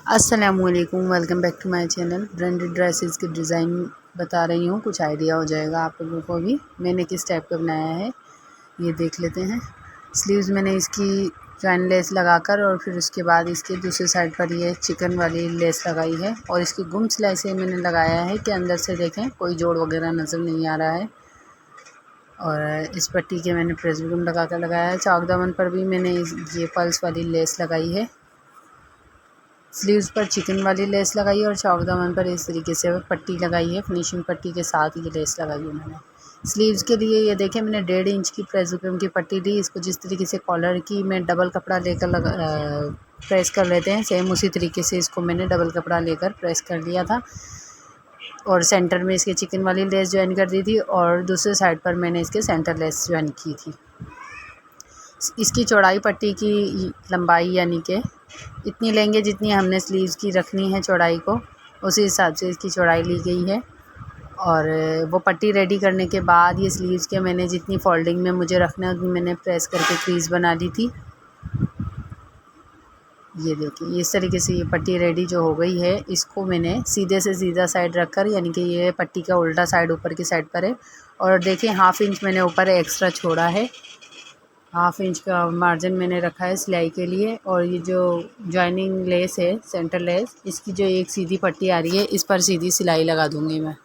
अस्सलामुअलैकुम, welcome back to my channel. Branded dresses के design बता रही हूँ, कुछ आइडिया हो जाएगा आप लोगों को भी मैंने किस टाइप का बनाया है। ये देख लेते हैं। स्लीव्स मैंने इसकी जॉइन लेस लगाकर और फिर उसके बाद इसके दूसरी साइड पर ये चिकन वाली लेस लगाई है और इसकी गुम सिलाई से मैंने लगाया है कि अंदर से देखें कोई जोड़ वगैरह नज़र नहीं आ रहा है। और इस पट्टी के मैंने प्रेस गुम लगा कर लगाया है। चौक दामन पर भी मैंने ये पल्स वाली लेस लगाई है। स्लीव्स पर चिकन वाली लेस लगाई है और चौक दामन पर इस तरीके से पट्टी लगाई है। फिनिशिंग पट्टी के साथ ये लेस लगाई है मैंने। स्लीव्स के लिए ये देखें मैंने 1.5 इंच की प्रेसुकम की पट्टी ली। इसको जिस तरीके से कॉलर की मैं डबल कपड़ा लेकर प्रेस कर लेते हैं, सेम उसी तरीके से इसको मैंने डबल कपड़ा लेकर प्रेस कर लिया था और सेंटर में इसके चिकन वाली लेस ज्वाइन कर दी थी और दूसरे साइड पर मैंने इसके सेंटर लेस ज्वाइन की थी। इसकी चौड़ाई पट्टी की लंबाई यानी कि इतनी लेंगे जितनी हमने स्लीव्स की रखनी है चौड़ाई को, उसी हिसाब से इसकी चौड़ाई ली गई है। और वो पट्टी रेडी करने के बाद ये स्लीव्स के मैंने जितनी फोल्डिंग में मुझे रखना है उतनी मैंने प्रेस करके क्रीज बना ली थी। ये देखिए इस तरीके से ये पट्टी रेडी जो हो गई है, इसको मैंने सीधे से सीधा साइड रखकर यानी कि ये पट्टी का उल्टा साइड ऊपर की साइड पर है और देखिए 1/2 इंच मैंने ऊपर एक्स्ट्रा छोड़ा है। 1/2 इंच का मार्जिन मैंने रखा है सिलाई के लिए। और ये जो जॉइनिंग लेस है सेंटर लेस, इसकी जो एक सीधी पट्टी आ रही है इस पर सीधी सिलाई लगा दूंगी मैं।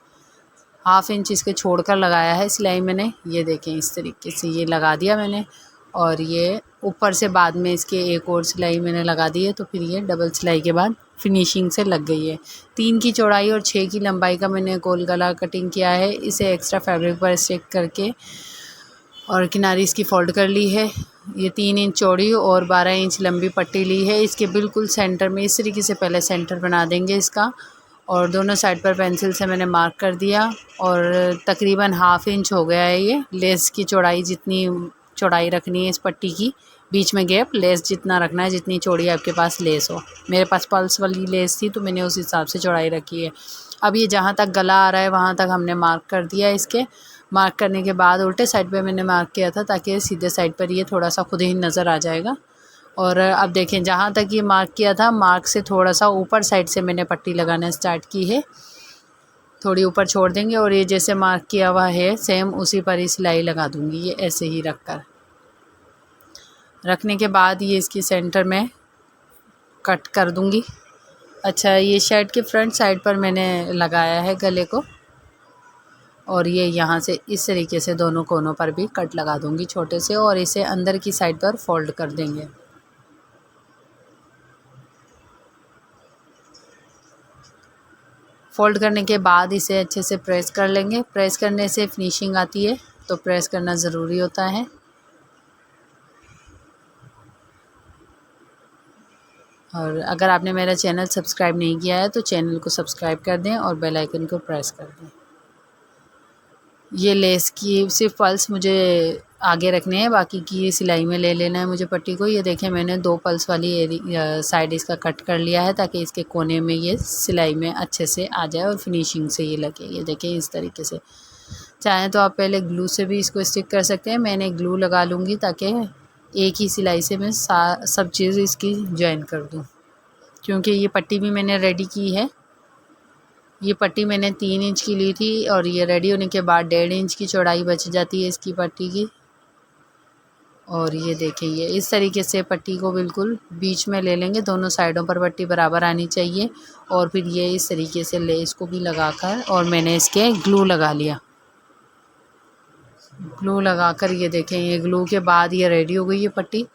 1/2 इंच इसके छोड़कर लगाया है सिलाई मैंने। ये देखें इस तरीके से ये लगा दिया मैंने और ये ऊपर से बाद में इसके एक और सिलाई मैंने लगा दी है, तो फिर ये डबल सिलाई के बाद फिनिशिंग से लग गई है। 3 की चौड़ाई और 6 की लंबाई का मैंने गोल गला कटिंग किया है। इसे एक्स्ट्रा फैब्रिक पर स्टिक करके और किनारी इसकी फ़ोल्ड कर ली है। ये 3 इंच चौड़ी और 12 इंच लंबी पट्टी ली है। इसके बिल्कुल सेंटर में इस तरीके से पहले सेंटर बना देंगे इसका और दोनों साइड पर पेंसिल से मैंने मार्क कर दिया और तकरीबन 1/2 इंच हो गया है। ये लेस की चौड़ाई जितनी चौड़ाई रखनी है इस पट्टी की, बीच में गैप लेस जितना रखना है जितनी चौड़ी आपके पास लेस हो। मेरे पास पल्स वाली लेस थी तो मैंने उस हिसाब से चौड़ाई रखी है। अब ये जहाँ तक गला आ रहा है वहाँ तक हमने मार्क कर दिया। इसके मार्क करने के बाद उल्टे साइड पे मैंने मार्क किया था ताकि सीधे साइड पर ये थोड़ा सा खुद ही नज़र आ जाएगा। और अब देखें जहाँ तक ये मार्क किया था, मार्क से थोड़ा सा ऊपर साइड से मैंने पट्टी लगाना स्टार्ट की है। थोड़ी ऊपर छोड़ देंगे और ये जैसे मार्क किया हुआ है सेम उसी पर ही सिलाई लगा दूँगी। ये ऐसे ही रखने के बाद ये इसकी सेंटर में कट कर दूँगी। अच्छा, ये शर्ट के फ्रंट साइड पर मैंने लगाया है गले को और ये यहाँ से इस तरीके से दोनों कोनों पर भी कट लगा दूँगी छोटे से और इसे अंदर की साइड पर फोल्ड कर देंगे। फोल्ड करने के बाद इसे अच्छे से प्रेस कर लेंगे। प्रेस करने से फिनिशिंग आती है, तो प्रेस करना ज़रूरी होता है। और अगर आपने मेरा चैनल सब्सक्राइब नहीं किया है तो चैनल को सब्सक्राइब कर दें और बेल आइकन को प्रेस कर दें। ये लेस की सिर्फ पल्स मुझे आगे रखने हैं, बाकी की सिलाई में ले लेना है मुझे पट्टी को। ये देखें मैंने 2 पल्स वाली साइड इसका कट कर लिया है ताकि इसके कोने में ये सिलाई में अच्छे से आ जाए और फिनिशिंग से ये लगे। ये देखें इस तरीके से। चाहें तो आप पहले ग्लू से भी इसको स्टिक कर सकते हैं। मैंने ग्लू लगा लूँगी ताकि एक ही सिलाई से मैं सब चीज़ इसकी ज्वाइन कर दूँ, क्योंकि ये पट्टी भी मैंने रेडी की है। ये पट्टी मैंने 3 इंच की ली थी और ये रेडी होने के बाद 1.5 इंच की चौड़ाई बच जाती है इसकी पट्टी की। और ये देखें ये इस तरीके से पट्टी को बिल्कुल बीच में ले लेंगे, दोनों साइडों पर पट्टी बराबर आनी चाहिए। और फिर ये इस तरीके से लेस को भी लगाकर और मैंने इसके ग्लू लगा लिया। ग्लू लगाकर ये देखें ये ग्लू के बाद ये रेडी हो गई है पट्टी।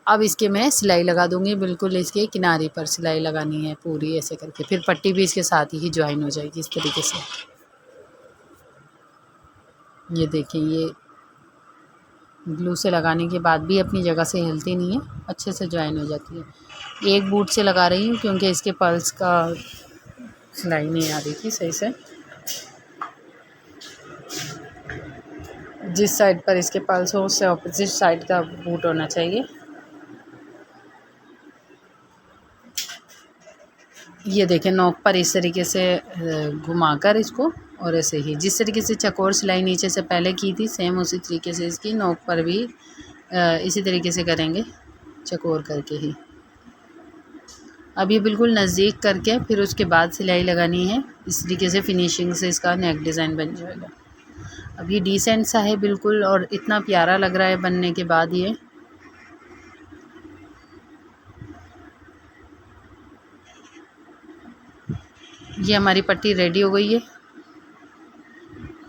अब इसके मैं सिलाई लगा दूंगी, बिल्कुल इसके किनारे पर सिलाई लगानी है पूरी ऐसे करके, फिर पट्टी भी इसके साथ ही ज्वाइन हो जाएगी इस तरीके से। ये देखें ये ग्लू से लगाने के बाद भी अपनी जगह से हिलती नहीं है, अच्छे से ज्वाइन हो जाती है। एक बूट से लगा रही हूँ क्योंकि इसके पल्स का सिलाई नहीं आ रही थी सही से। जिस साइड पर इसके पल्स हो उससे ऑपोजिट साइड का बूट होना चाहिए। ये देखें नोक पर इस तरीके से घुमाकर इसको और ऐसे ही जिस तरीके से चकोर सिलाई नीचे से पहले की थी सेम उसी तरीके से इसकी नोक पर भी इसी तरीके से करेंगे, चकोर करके ही। अब ये बिल्कुल नज़दीक करके फिर उसके बाद सिलाई लगानी है। इस तरीके से फिनिशिंग से इसका नेक डिज़ाइन बन जाएगा। अब ये डिसेंट सा है बिल्कुल, और इतना प्यारा लग रहा है बनने के बाद। ये हमारी पट्टी रेडी हो गई है।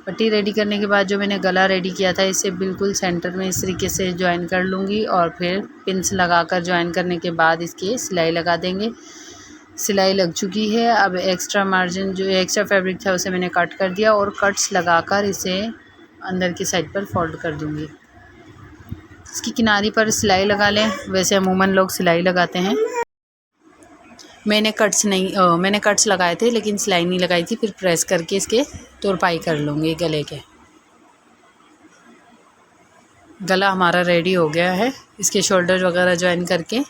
पट्टी रेडी करने के बाद जो मैंने गला रेडी किया था, इसे बिल्कुल सेंटर में इस तरीके से ज्वाइन कर लूँगी और फिर पिन्स लगाकर ज्वाइन करने के बाद इसकी सिलाई लगा देंगे। सिलाई लग चुकी है। अब एक्स्ट्रा मार्जिन जो एक्स्ट्रा फैब्रिक था उसे मैंने कट कर दिया और कट्स लगाकर इसे अंदर की साइड पर फोल्ड कर दूँगी। इसकी किनारी पर सिलाई लगा लें, वैसे अमूमन लोग सिलाई लगाते हैं। मैंने कट्स लगाए थे लेकिन सिलाई नहीं लगाई थी। फिर प्रेस करके इसके तुरपाई कर लूँगी गले के। गला हमारा रेडी हो गया है। इसके शोल्डर वगैरह ज्वाइन करके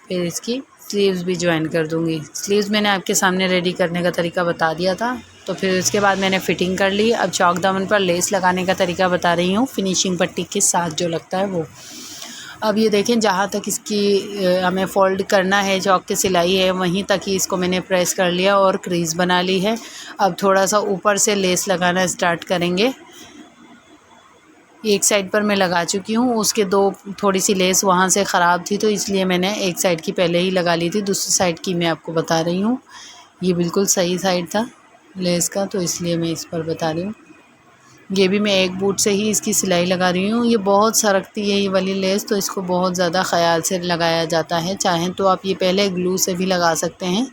फिर इसकी स्लीव्स भी ज्वाइन कर दूँगी। स्लीव्स मैंने आपके सामने रेडी करने का तरीका बता दिया था। तो फिर उसके बाद मैंने फ़िटिंग कर ली। अब चौक दामन पर लेस लगाने का तरीका बता रही हूँ, फिनिशिंग पट्टी के साथ जो लगता है वो। अब ये देखें, जहाँ तक इसकी हमें फ़ोल्ड करना है, चौक की सिलाई है, वहीं तक ही इसको मैंने प्रेस कर लिया और क्रीज़ बना ली है। अब थोड़ा सा ऊपर से लेस लगाना स्टार्ट करेंगे। एक साइड पर मैं लगा चुकी हूँ, उसके थोड़ी सी लेस वहाँ से ख़राब थी तो इसलिए मैंने एक साइड की पहले ही लगा ली थी। दूसरी साइड की मैं आपको बता रही हूँ। ये बिल्कुल सही साइड था लेस का, तो इसलिए मैं इस पर बता रही हूँ। ये भी मैं एक बूट से ही इसकी सिलाई लगा रही हूँ। ये बहुत सरकती है ये वाली लेस, तो इसको बहुत ज़्यादा ख़याल से लगाया जाता है। चाहें तो आप ये पहले ग्लू से भी लगा सकते हैं।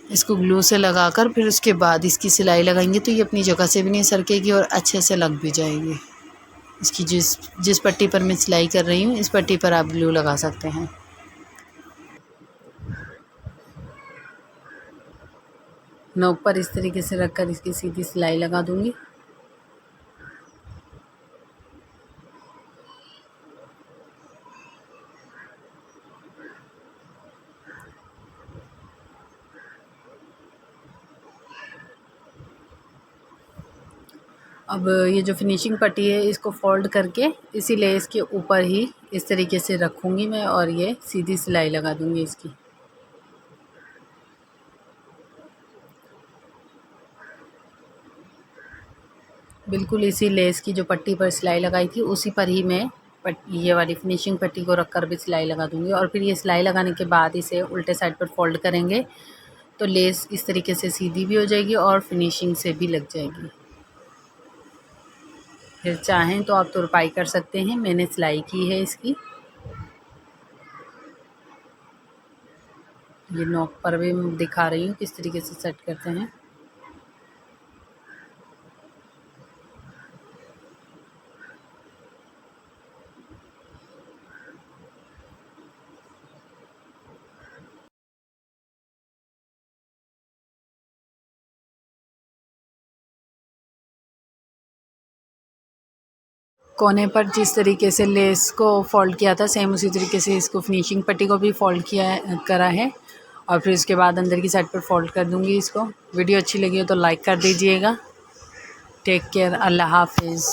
इसको ग्लू से लगाकर फिर उसके बाद इसकी सिलाई लगाएंगे तो ये अपनी जगह से भी नहीं सरकेगी और अच्छे से लग भी जाएगी। इसकी जिस पट्टी पर मैं सिलाई कर रही हूँ, इस पट्टी पर आप ग्लू लगा सकते हैं। नोक पर इस तरीके से रखकर इसकी सीधी सिलाई लगा दूँगी। अब ये जो फिनिशिंग पट्टी है इसको फोल्ड करके इसी लेस के ऊपर ही इस तरीके से रखूँगी मैं और ये सीधी सिलाई लगा दूँगी इसकी। बिल्कुल इसी लेस की जो पट्टी पर सिलाई लगाई थी उसी पर ही मैं ये वाली फिनिशिंग पट्टी को रखकर भी सिलाई लगा दूँगी। और फिर ये सिलाई लगाने के बाद इसे उल्टे साइड पर फोल्ड करेंगे तो लेस इस तरीके से सीधी भी हो जाएगी और फिनिशिंग से भी लग जाएगी। फिर चाहें तो आप तुरपाई कर सकते हैं, मैंने सिलाई की है इसकी। ये नोक पर भी दिखा रही हूँ किस तरीके से सेट करते हैं। कोने पर जिस तरीके से लेस को फोल्ड किया था सेम उसी तरीके से इसको फिनिशिंग पट्टी को भी फोल्ड करा है और फिर इसके बाद अंदर की साइड पर फोल्ड कर दूंगी इसको। वीडियो अच्छी लगी हो तो लाइक कर दीजिएगा। टेक केयर, अल्लाह हाफिज़।